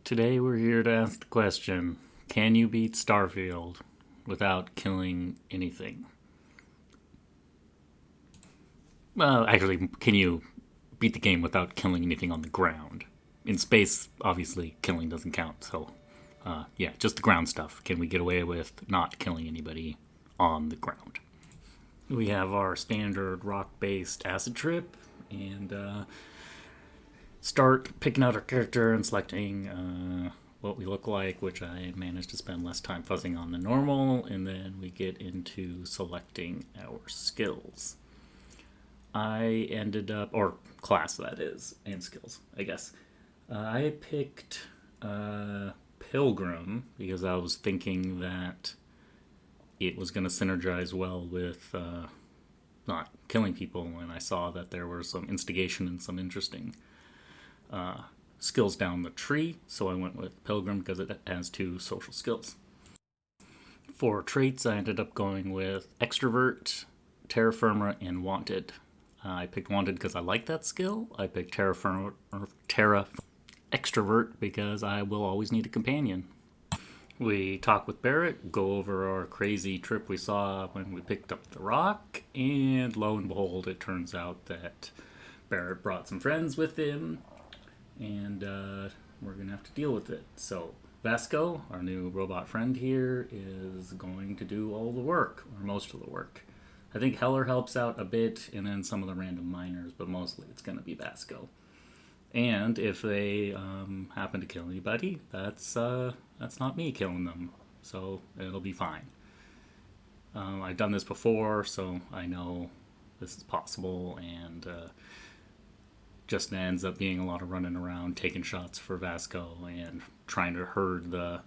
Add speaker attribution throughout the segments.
Speaker 1: Today we're here to ask the question, can you beat Starfield without killing anything? Well, actually, can you beat the game without killing anything on the ground? In space, obviously, killing doesn't count, so yeah, just the ground stuff. Can we get away with not killing anybody on the ground? We have our standard rock-based acid trip, and start picking out our character and selecting what we look like, which I managed to spend less time fuzzing on than normal, and then we get into selecting our skills. I ended up, or class that is, and skills, I guess. I picked Pilgrim because I was thinking that it was going to synergize well with not killing people, and I saw that there were some instigation and some interesting skills down the tree, so I went with Pilgrim because it has two social skills. For traits, I ended up going with Extrovert, Terra Firma, and Wanted. I picked Wanted because I like that skill. I picked Terra Extrovert because I will always need a companion. We talk with Barrett, go over our crazy trip we saw when we picked up the rock, and lo and behold, it turns out that Barrett brought some friends with him, and we're going to have to deal with it. So Vasco, our new robot friend here, is going to do all the work, or most of the work. I think Heller helps out a bit, and then some of the random miners, but mostly it's going to be Vasco. And if they happen to kill anybody, that's not me killing them, so it'll be fine. I've done this before, so I know this is possible, and just ends up being a lot of running around, taking shots for Vasco, and trying to herd the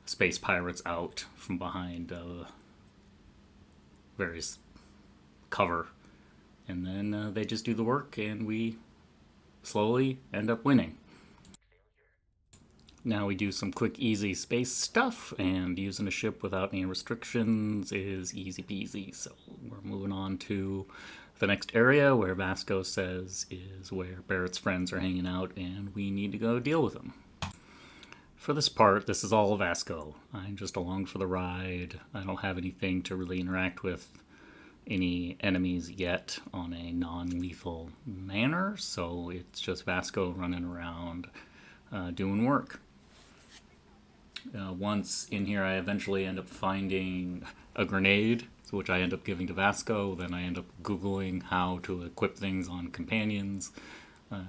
Speaker 1: space pirates out from behind various cover. And then they just do the work, and we slowly end up winning. Now we do some quick, easy space stuff, and using a ship without any restrictions is easy peasy. So we're moving on to the next area where Vasco says is where Barrett's friends are hanging out, and we need to go deal with them. For this part, this is all Vasco. I'm just along for the ride. I don't have anything to really interact with any enemies yet on a non-lethal manner, so it's just Vasco running around doing work. Once in here, I eventually end up finding a grenade, which I end up giving to Vasco. Then I end up Googling how to equip things on companions.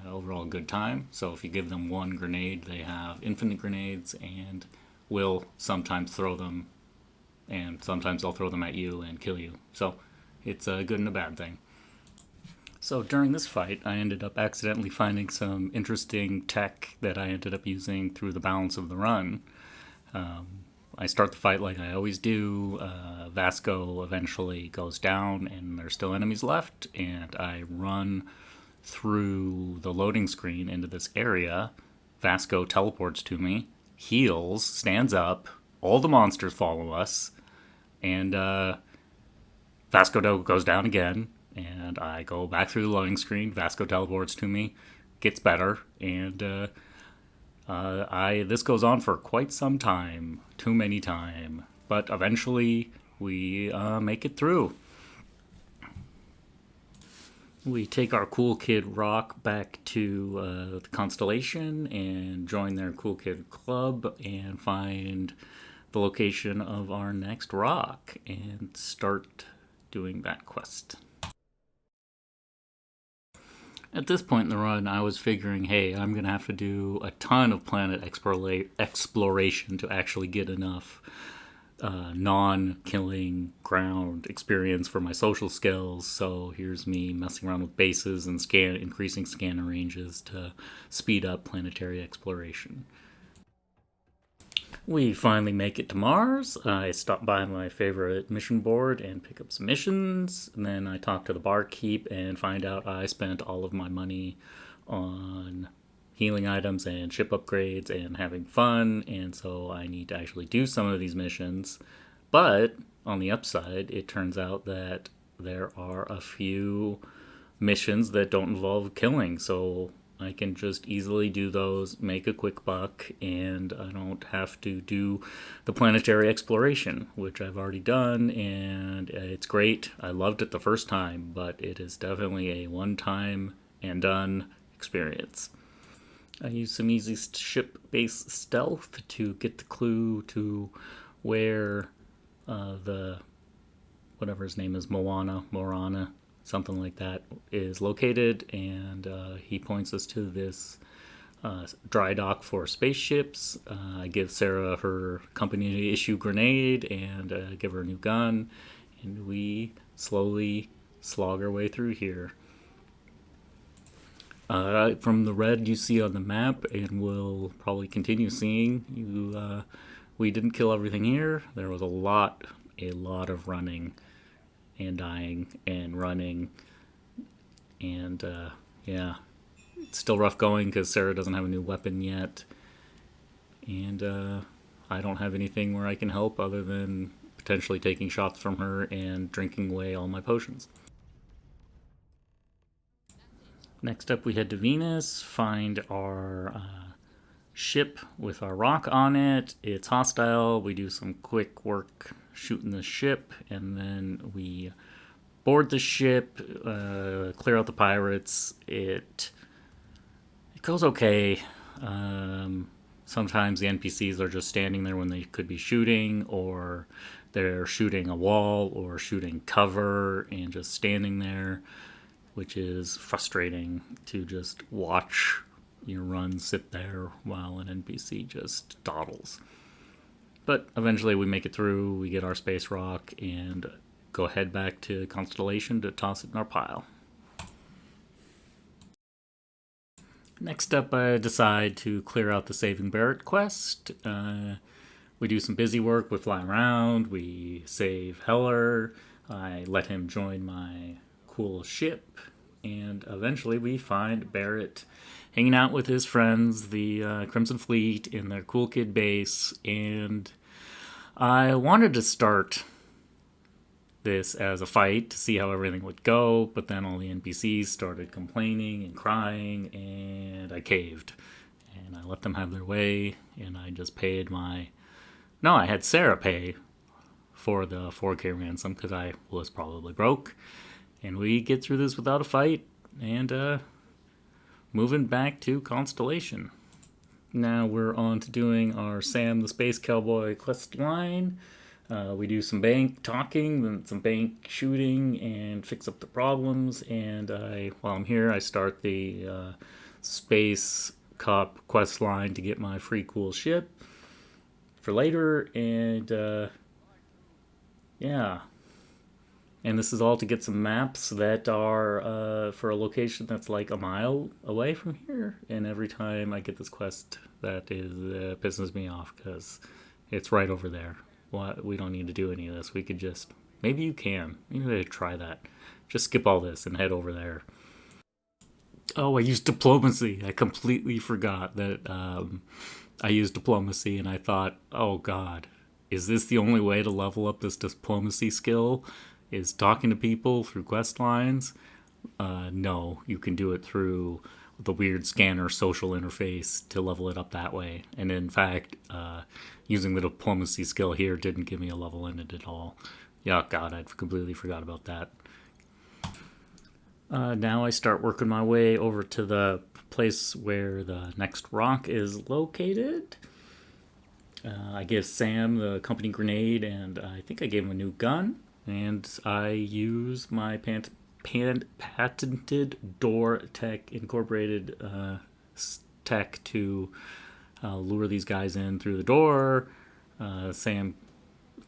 Speaker 1: Overall, good time. So if you give them one grenade, they have infinite grenades and will sometimes throw them, and sometimes they'll throw them at you and kill you. So it's a good and a bad thing. So during this fight, I ended up accidentally finding some interesting tech that I ended up using through the balance of the run. I start the fight like I always do. Vasco eventually goes down, and there's still enemies left, and I run through the loading screen into this area. Vasco teleports to me, heals, stands up, all the monsters follow us, and Vasco goes down again, and I go back through the loading screen. Vasco teleports to me, gets better, and this goes on for quite some time, too many time, but eventually we make it through. We take our Cool Kid Rock back to the Constellation and join their Cool Kid Club and find the location of our next rock and start doing that quest. At this point in the run, I was figuring, hey, I'm going to have to do a ton of planet exploration to actually get enough non-killing ground experience for my social skills. So here's me messing around with bases and increasing scanner ranges to speed up planetary exploration. We finally make it to Mars. I stop by my favorite mission board and pick up some missions. And then I talk to the barkeep and find out I spent all of my money on healing items and ship upgrades and having fun. And so I need to actually do some of these missions. But on the upside, it turns out that there are a few missions that don't involve killing. So I can just easily do those, make a quick buck, and I don't have to do the planetary exploration, which I've already done, and it's great. I loved it the first time, but it is definitely a one time and done experience. I use some easy ship based stealth to get the clue to where the whatever his name is, Morana, something like that, is located, and he points us to this dry dock for spaceships. I give Sarah her company issue grenade and give her a new gun, and we slowly slog our way through here. From the red you see on the map, and we'll probably continue seeing, we didn't kill everything here. There was a lot of running and dying and running, and yeah, it's still rough going because Sarah doesn't have a new weapon yet, and I don't have anything where I can help other than potentially taking shots from her and drinking away all my potions. Next up, we head to Venus, find our ship with our rock on it. It's hostile. We do some quick work shooting the ship, and then we board the ship, clear out the pirates. It goes okay. Sometimes the NPCs are just standing there when they could be shooting, or they're shooting a wall or shooting cover and just standing there, which is frustrating to just watch your run sit there while an NPC just dawdles. But eventually we make it through, we get our space rock, and go head back to Constellation to toss it in our pile. Next up, I decide to clear out the Saving Barrett quest. We do some busy work, we fly around, we save Heller, I let him join my cool ship, and eventually we find Barrett hanging out with his friends, the Crimson Fleet, in their cool kid base, and I wanted to start this as a fight to see how everything would go, but then all the NPCs started complaining and crying, and I caved. And I let them have their way, and I just paid my... No, I had Sarah pay for the 4K ransom because I was probably broke. And we get through this without a fight, and moving back to Constellation. Now we're on to doing our Sam the Space Cowboy quest line. We do some bank talking, then some bank shooting, and fix up the problems. And while I'm here, I start the Space Cop quest line to get my free cool ship for later. And yeah. And this is all to get some maps that are for a location that's like a mile away from here. And every time I get this quest, that is pisses me off because it's right over there. We don't need to do any of this. We could just... Maybe you can. Maybe I should try that. Just skip all this and head over there. Oh, I used diplomacy. I completely forgot that I used diplomacy, and I thought, oh god, is this the only way to level up this diplomacy skill? Is talking to people through quest lines? No, you can do it through the weird scanner social interface to level it up that way. And in fact, using the diplomacy skill here didn't give me a level in it at all. Yeah, god, I completely forgot about that. Now I start working my way over to the place where the next rock is located. I give Sam the company grenade, and I think I gave him a new gun. And I use my patented door tech incorporated tech to lure these guys in through the door. Sam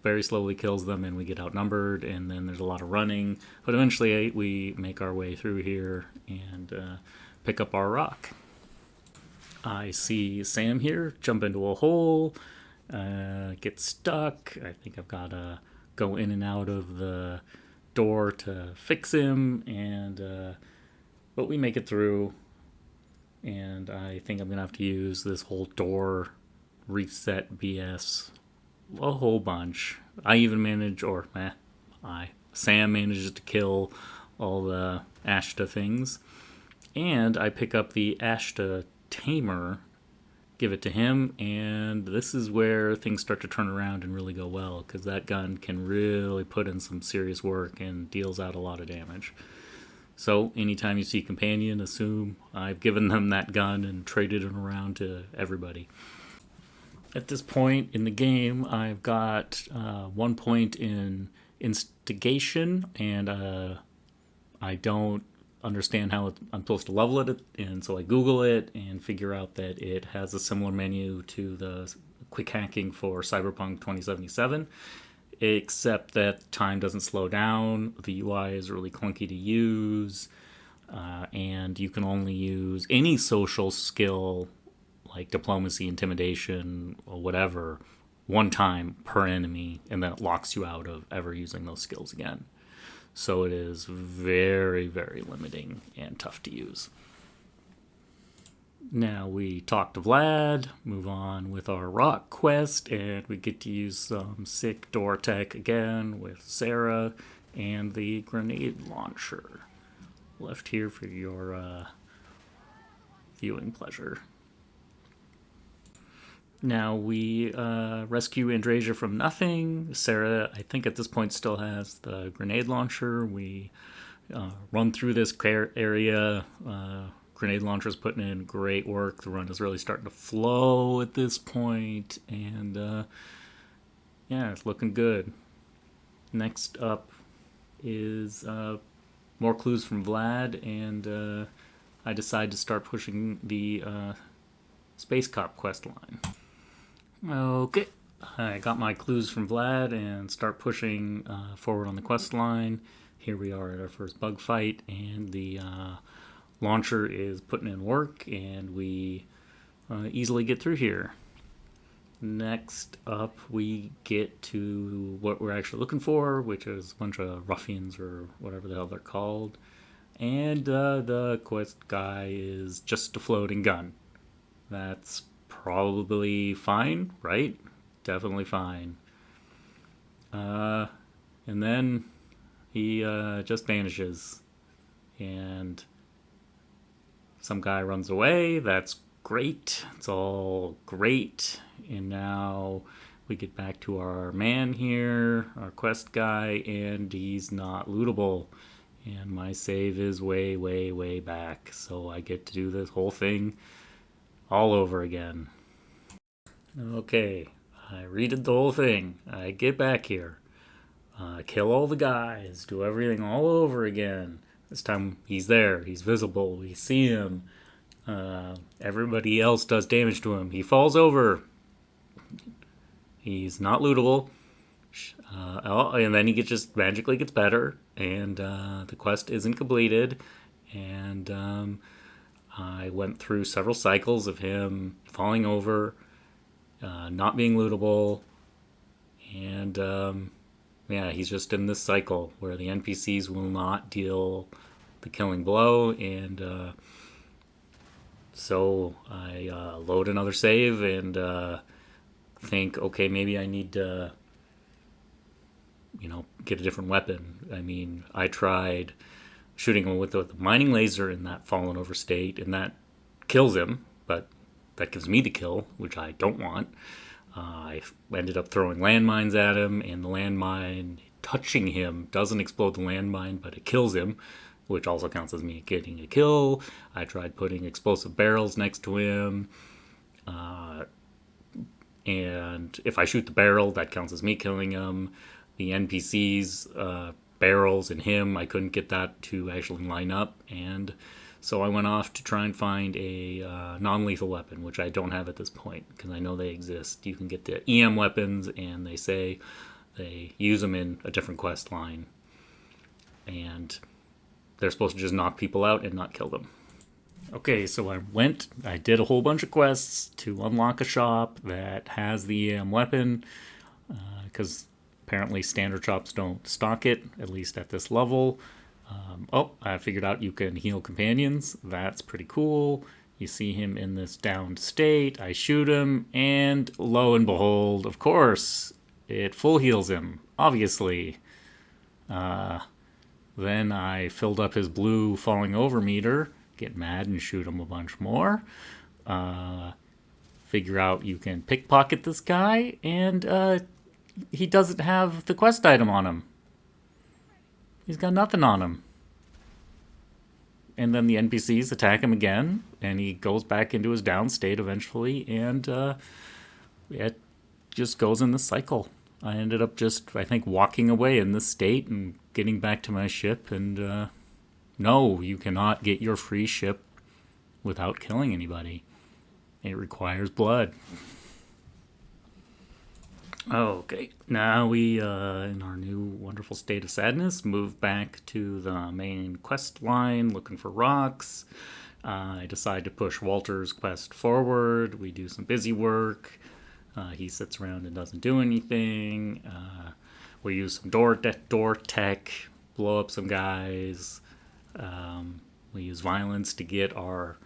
Speaker 1: very slowly kills them, and we get outnumbered, and then there's a lot of running. But eventually we make our way through here and pick up our rock. I see Sam here jump into a hole, get stuck. I think I've got to go in and out of the door to fix him, and but we make it through, and I think I'm gonna have to use this whole door reset BS a whole bunch. I even manage, or Sam manages to kill all the Ashta things, And I pick up the Ashta Tamer, give it to him, and this is where things start to turn around and really go well, because that gun can really put in some serious work and deals out a lot of damage. So anytime you see companion, assume I've given them that gun and traded it around to everybody. At this point in the game, I've got 1 point in instigation, and I don't understand how I'm supposed to level it, and so I Google it and figure out that it has a similar menu to the quick hacking for Cyberpunk 2077, except that time doesn't slow down, the UI is really clunky to use, and you can only use any social skill like diplomacy, intimidation, or whatever, one time per enemy, and then it locks you out of ever using those skills again. So it is very, very limiting and tough to use. Now we talk to Vlad, move on with our rock quest, and we get to use some sick door tech again with Sarah and the grenade launcher. Left here for your viewing pleasure. Now we rescue Andrasia from nothing. Sarah, I think at this point, still has the grenade launcher. We run through this area. Grenade launcher's putting in great work. The run is really starting to flow at this point, and yeah, it's looking good. Next up is more clues from Vlad, and I decide to start pushing the Space Cop quest line. Okay, I got my clues from Vlad and start pushing forward on the quest line. Here we are at our first bug fight, and the launcher is putting in work, and we easily get through here. Next up, we get to what we're actually looking for, which is a bunch of ruffians or whatever the hell they're called. And the quest guy is just a floating gun. That's probably fine, right? Definitely fine. And then he just vanishes. And some guy runs away. That's great. It's all great. And now we get back to our man here, our quest guy, and he's not lootable. And my save is way, way, way back. So I get to do this whole thing all over again. Okay, I redid the whole thing. I get back here, kill all the guys, do everything all over again. This time he's there, he's visible, we see him. Everybody else does damage to him. He falls over. He's not lootable. And then he just magically gets better, and the quest isn't completed. And I went through several cycles of him falling over, not being lootable, and yeah, he's just in this cycle where the NPCs will not deal the killing blow, and so I load another save and think, okay, maybe I need to, get a different weapon. I mean, I tried shooting him with the mining laser in that fallen over state, and that kills him, but that gives me the kill, which I don't want. I ended up throwing landmines at him, and the landmine touching him doesn't explode the landmine, but it kills him, which also counts as me getting a kill. I tried putting explosive barrels next to him, and if I shoot the barrel, that counts as me killing him. The NPCs, barrels and him, I couldn't get that to actually line up, and so I went off to try and find a non-lethal weapon, which I don't have at this point because I know they exist. You can get the EM weapons, and they say they use them in a different quest line, and they're supposed to just knock people out and not kill them. Okay, so I did a whole bunch of quests to unlock a shop that has the EM weapon, because apparently standard shops don't stock it, at least at this level. I figured out you can heal companions. That's pretty cool. You see him in this downed state. I shoot him, and lo and behold, of course, it full heals him, obviously. Then I filled up his blue falling over meter, get mad and shoot him a bunch more. Figure out you can pickpocket this guy, and he doesn't have the quest item on him. He's got nothing on him. And then the NPCs attack him again, and he goes back into his down state eventually, and it just goes in this cycle. I ended up just, I think, walking away in this state and getting back to my ship, and no, you cannot get your free ship without killing anybody. It requires blood. Okay, now we, in our new wonderful state of sadness, move back to the main quest line looking for rocks. I decide to push Walter's quest forward. We do some busy work. He sits around and doesn't do anything. We use some door tech, blow up some guys. We use violence to get our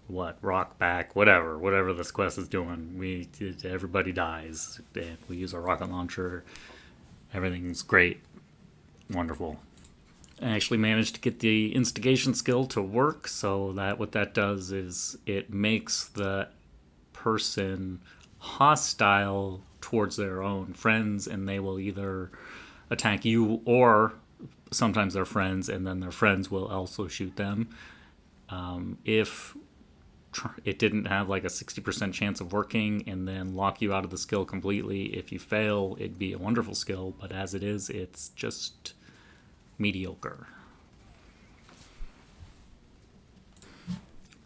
Speaker 1: rock back, whatever this quest is doing. Everybody dies, and we use our rocket launcher. Everything's great, wonderful. I actually managed to get the instigation skill to work, so that what that does is it makes the person hostile towards their own friends, and they will either attack you or sometimes their friends, and then their friends will also shoot them. If it didn't have like a 60% chance of working and then lock you out of the skill completely, if you fail, it'd be a wonderful skill, but as it is, it's just mediocre.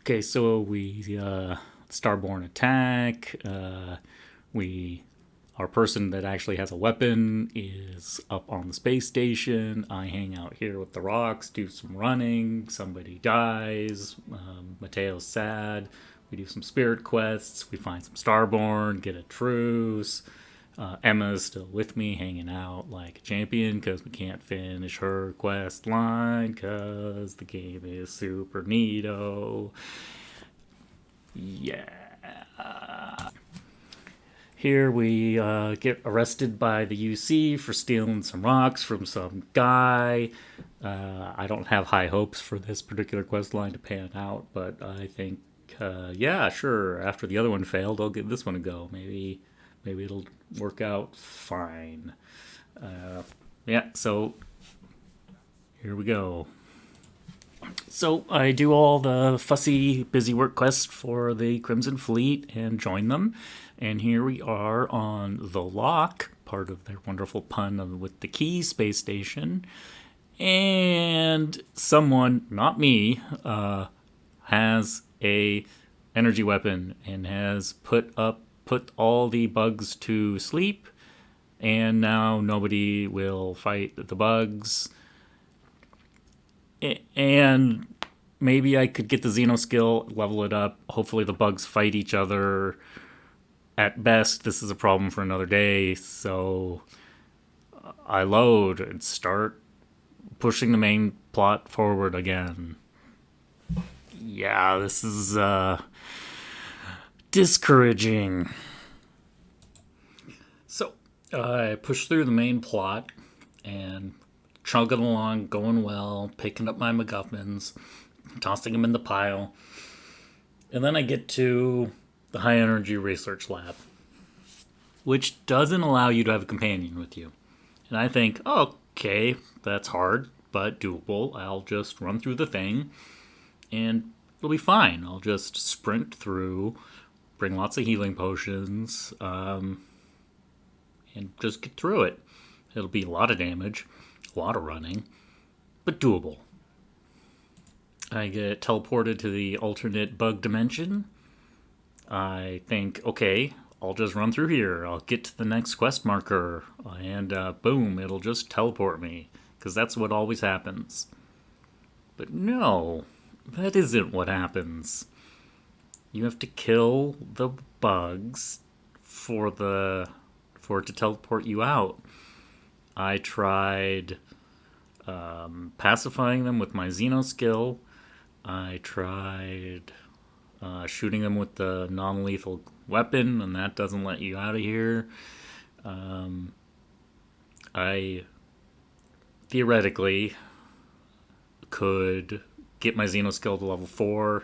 Speaker 1: Okay, so we Starborn attack. Our person that actually has a weapon is up on the space station. I hang out here with the rocks, do some running. Somebody dies. Mateo's sad. We do some spirit quests. We find some Starborn, get a truce. Emma's still with me, hanging out like a champion because we can't finish her quest line because the game is super neato. Yeah. Here we get arrested by the UC for stealing some rocks from some guy. I don't have high hopes for this particular quest line to pan out, but I think, yeah, sure. After the other one failed, I'll give this one a go. Maybe it'll work out fine. Yeah, so here we go. So I do all the fussy busy work quests for the Crimson Fleet and join them. And here we are on the Lock, part of their wonderful pun with the Key space station. And someone, not me, has a energy weapon and has put all the bugs to sleep. And now nobody will fight the bugs. And maybe I could get the Xeno skill, level it up. Hopefully the bugs fight each other. At best, this is a problem for another day, so I load and start pushing the main plot forward again. Yeah, this is discouraging. So I push through the main plot and chugging along, going well, picking up my MacGuffins, tossing them in the pile. And then I get to the high energy research lab, which doesn't allow you to have a companion with you. And I think, okay, that's hard, but doable. I'll just run through the thing, and it'll be fine. I'll just sprint through, bring lots of healing potions, and just get through it. It'll be a lot of damage, a lot of running, but doable. I get teleported to the alternate bug dimension. I think, okay, I'll just run through here. I'll get to the next quest marker, and boom, it'll just teleport me, because that's what always happens. But no, that isn't what happens. You have to kill the bugs for it to teleport you out. I tried pacifying them with my Xeno skill. I tried shooting them with the non-lethal weapon, and that doesn't let you out of here. I theoretically could get my Xeno skill to level 4,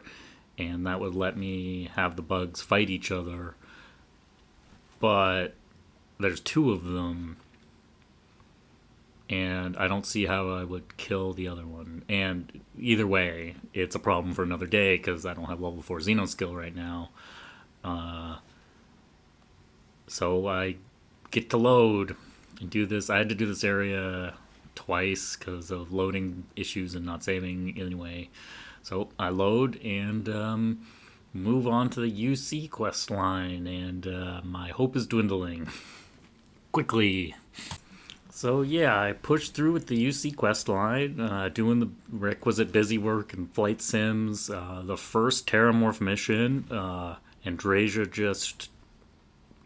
Speaker 1: and that would let me have the bugs fight each other. But there's 2 of them, and I don't see how I would kill the other one. And either way, it's a problem for another day because I don't have level 4 Xeno skill right now. So I get to load and do this. I had to do this area twice because of loading issues and not saving anyway. So I load and move on to the UC quest line, and my hope is dwindling quickly. So yeah, I pushed through with the UC quest line, doing the requisite busy work and flight sims. The first Terramorph mission, Andrasia just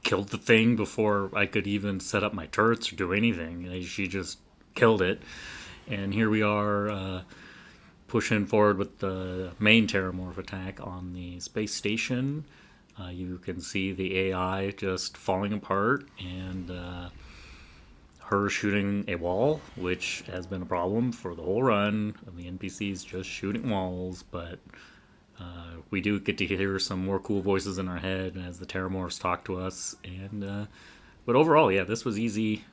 Speaker 1: killed the thing before I could even set up my turrets or do anything. She just killed it. And here we are pushing forward with the main Terramorph attack on the space station. You can see the AI just falling apart and her shooting a wall, which has been a problem for the whole run of the NPCs just shooting walls. But we do get to hear some more cool voices in our head as the Terramorphs talk to us. And but overall, yeah, this was easy.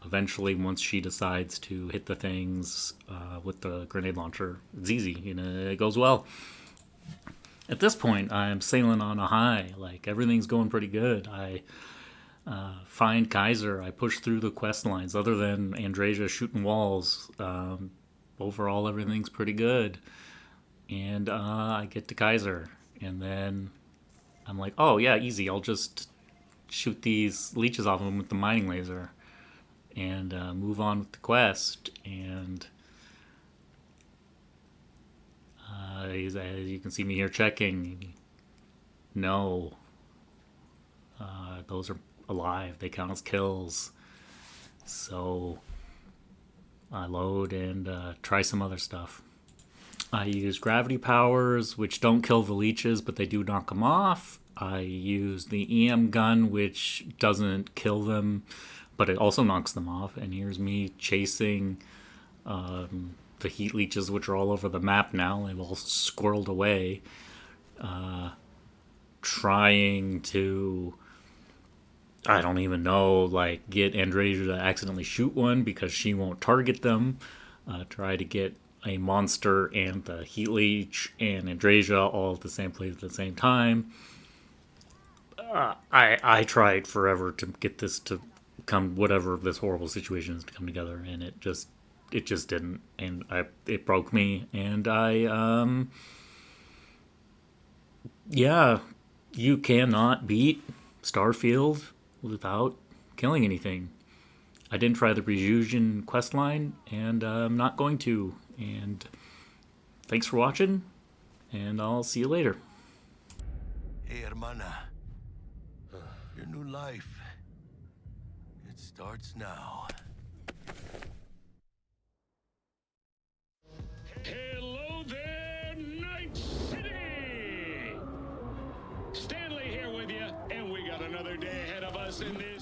Speaker 1: Eventually, once she decides to hit the things with the grenade launcher, it's easy. It goes well. At this point, I'm sailing on a high. Like, everything's going pretty good. I find Kaiser. I push through the quest lines. Other than Andrasia shooting walls, overall, everything's pretty good. And I get to Kaiser. And then I'm like, oh, yeah, easy. I'll just shoot these leeches off him with the mining laser. And move on with the quest. And as you can see me here checking, no, those are alive. They count as kills. So I load and try some other stuff. I use gravity powers, which don't kill the leeches, but they do knock them off. I use the EM gun, which doesn't kill them, but it also knocks them off. And here's me chasing the heat leeches, which are all over the map now. They've all squirreled away. Trying to, I don't even know, like, get Andrasia to accidentally shoot one because she won't target them. Try to get a monster and the heat leech and Andrasia all at the same place at the same time. I tried forever to get this to come, whatever this horrible situation is, to come together, and it just didn't, and it broke me. And yeah, you cannot beat Starfield without killing anything. I didn't try the Rejusion questline, and I'm not going to. And thanks for watching, and I'll see you later.
Speaker 2: Hey, hermana. Your new life. It starts now.
Speaker 3: Hello there, Night City! Stanley here with you, and we got another day ahead of us in this